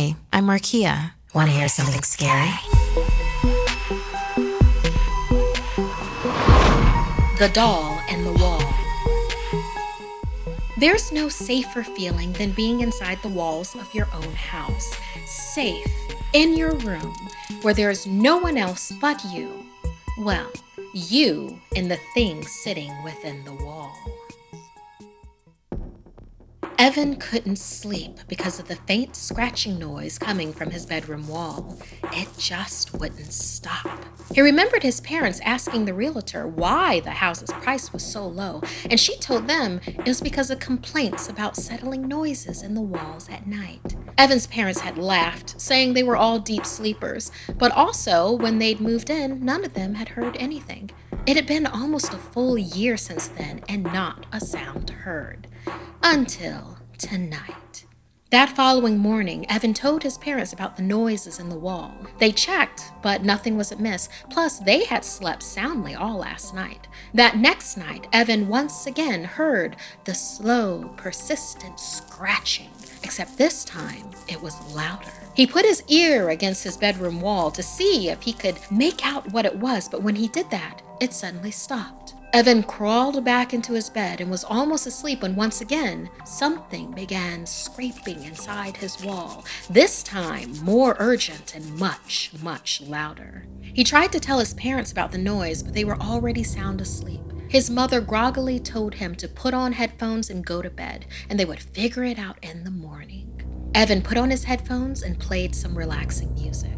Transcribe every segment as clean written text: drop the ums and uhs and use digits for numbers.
Hi, I'm Markeia. Want to hear something scary? The Doll and the Wall. There's no safer feeling than being inside the walls of your own house. Safe in your room where there's no one else but you. Well, you and the thing sitting within the wall. Evan couldn't sleep because of the faint scratching noise coming from his bedroom wall. It just wouldn't stop. He remembered his parents asking the realtor why the house's price was so low, and she told them it was because of complaints about settling noises in the walls at night. Evan's parents had laughed, saying they were all deep sleepers, but also when they'd moved in, none of them had heard anything. It had been almost a full year since then, and not a sound heard. Until tonight. That following morning, Evan told his parents about the noises in the wall. They checked, but nothing was amiss. Plus, they had slept soundly all last night. That next night, Evan once again heard the slow, persistent scratching, except this time it was louder. He put his ear against his bedroom wall to see if he could make out what it was, but when he did that, it suddenly stopped. Evan crawled back into his bed and was almost asleep when once again, something began scraping inside his wall, this time more urgent and much, much louder. He tried to tell his parents about the noise, but they were already sound asleep. His mother groggily told him to put on headphones and go to bed, and they would figure it out in the morning. Evan put on his headphones and played some relaxing music.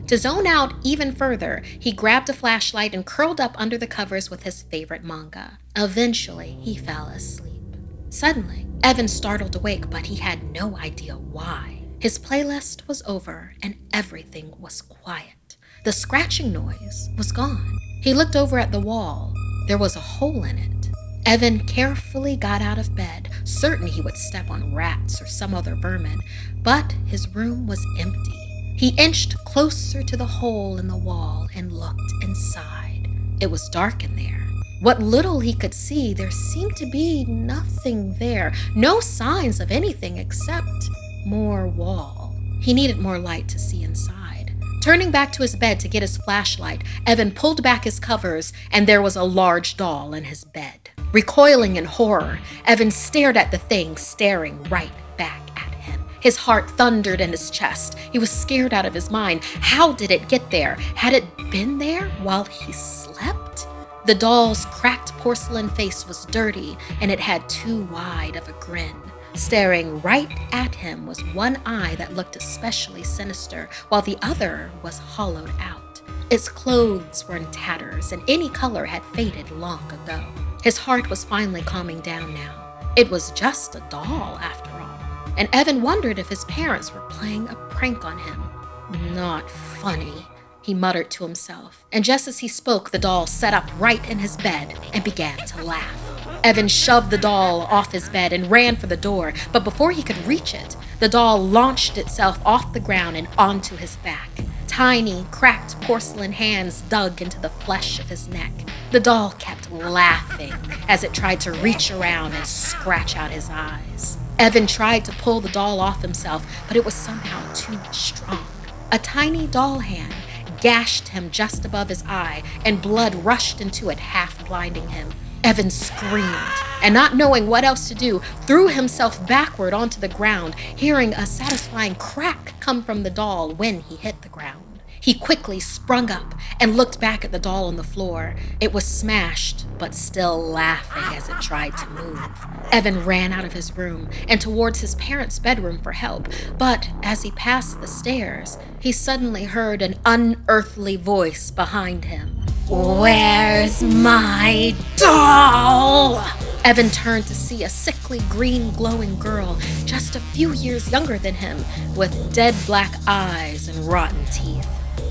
To zone out even further, he grabbed a flashlight and curled up under the covers with his favorite manga. Eventually, he fell asleep. Suddenly, Evan startled awake, but he had no idea why. His playlist was over and everything was quiet. The scratching noise was gone. He looked over at the wall. There was a hole in it. Evan carefully got out of bed, certain he would step on rats or some other vermin, but his room was empty. He inched closer to the hole in the wall and looked inside. It was dark in there. What little he could see, there seemed to be nothing there, no signs of anything except more wall. He needed more light to see inside. Turning back to his bed to get his flashlight, Evan pulled back his covers, and there was a large doll in his bed. Recoiling in horror, Evan stared at the thing staring right back at him. His heart thundered in his chest. He was scared out of his mind. How did it get there? Had it been there while he slept? The doll's cracked porcelain face was dirty, and it had too wide of a grin. Staring right at him was one eye that looked especially sinister, while the other was hollowed out. Its clothes were in tatters, and any color had faded long ago. His heart was finally calming down now. It was just a doll, after all. And Evan wondered if his parents were playing a prank on him. Not funny, he muttered to himself. And just as he spoke, the doll sat up right in his bed and began to laugh. Evan shoved the doll off his bed and ran for the door, but before he could reach it, the doll launched itself off the ground and onto his back. Tiny, cracked porcelain hands dug into the flesh of his neck. The doll kept laughing as it tried to reach around and scratch out his eyes. Evan tried to pull the doll off himself, but it was somehow too strong. A tiny doll hand gashed him just above his eye, and blood rushed into it, half blinding him. Evan screamed, and not knowing what else to do, threw himself backward onto the ground, hearing a satisfying crack come from the doll when he hit the ground. He quickly sprung up and looked back at the doll on the floor. It was smashed, but still laughing as it tried to move. Evan ran out of his room and towards his parents' bedroom for help, but as he passed the stairs, he suddenly heard an unearthly voice behind him. "Where's my doll?" Evan turned to see a sickly green glowing girl just a few years younger than him, with dead black eyes and rotten teeth.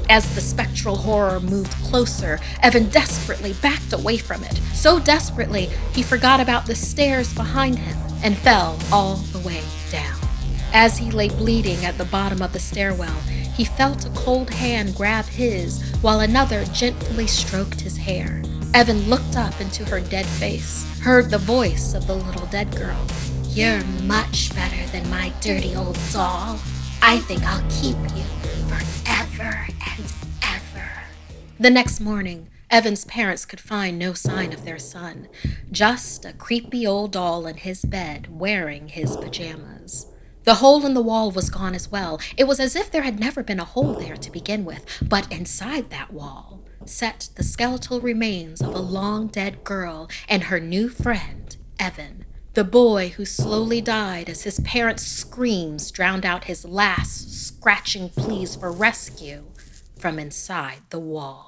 As the spectral horror moved closer, Evan desperately backed away from it. So desperately, he forgot about the stairs behind him and fell all the way down. As he lay bleeding at the bottom of the stairwell, he felt a cold hand grab his while another gently stroked his hair. Evan looked up into her dead face, heard the voice of the little dead girl. "You're much better than my dirty old doll. I think I'll keep you forever and ever. The next morning, Evan's parents could find no sign of their son, just a creepy old doll in his bed wearing his pajamas. The hole in the wall was gone as well. It was as if there had never been a hole there to begin with, but inside that wall sat the skeletal remains of a long-dead girl and her new friend, Evan, the boy who slowly died as his parents' screams drowned out his last scratching pleas for rescue from inside the wall.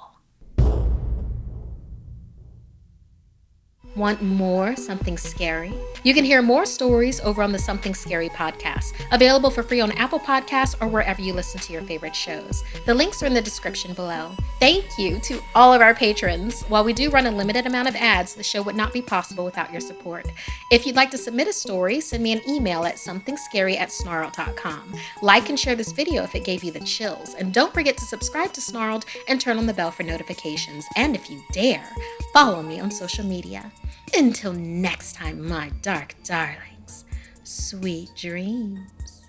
Want more Something Scary? You can hear more stories over on the Something Scary podcast, available for free on Apple Podcasts or wherever you listen to your favorite shows. The links are in the description below. Thank you to all of our patrons. While we do run a limited amount of ads, the show would not be possible without your support. If you'd like to submit a story, send me an email at somethingscary@snarled.com. Like and share this video if it gave you the chills. And don't forget to subscribe to Snarled and turn on the bell for notifications. And if you dare, follow me on social media. Until next time, my dark darlings, sweet dreams.